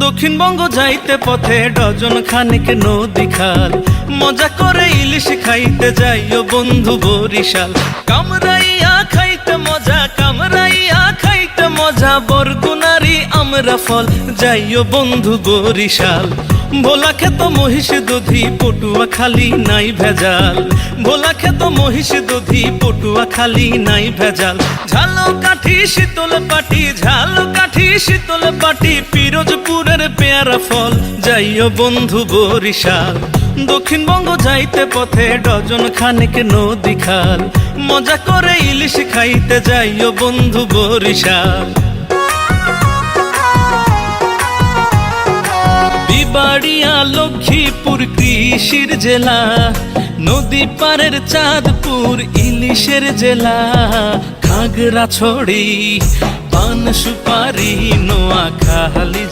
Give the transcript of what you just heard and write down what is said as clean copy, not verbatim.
দক্ষিণবঙ্গ যাইতে পথে ডজন খানিক নদী খাল, মজা করে ইলিশ খাইতে যাইও বন্ধু বরিশাল। কামরাইয়া খাইতে মজা, কামরাইয়া খাইতে মজা, বরগুনারি আমরা ফল যাইও বন্ধু বরিশাল। ভোলা খেত মহিষ দধি পটুয়া খালি নাই ভেজাল, ভোলা খেত মহিষ দধি পটুয়া খালি নাই ভেজাল। ঝালো কাঠি শীতল পাটি, ঝালো কাঠি শীতল পাটি, পিরোজপুরের পেয়ারা ফল যাইও বন্ধু বরিশাল। দক্ষিণবঙ্গ যাইতে পথে ডজন খানিক নদী খাল, মজা করে ইলিশ খাইতে যাইও বন্ধু বরিশাল। বিবাড়িয়া লক্ষ্মীপুর কৃষির জেলা, নদী পারের চাঁদপুর ইলিশের জেলা। খাগড়াছড়ি পান সুপারি নোয়াখালী।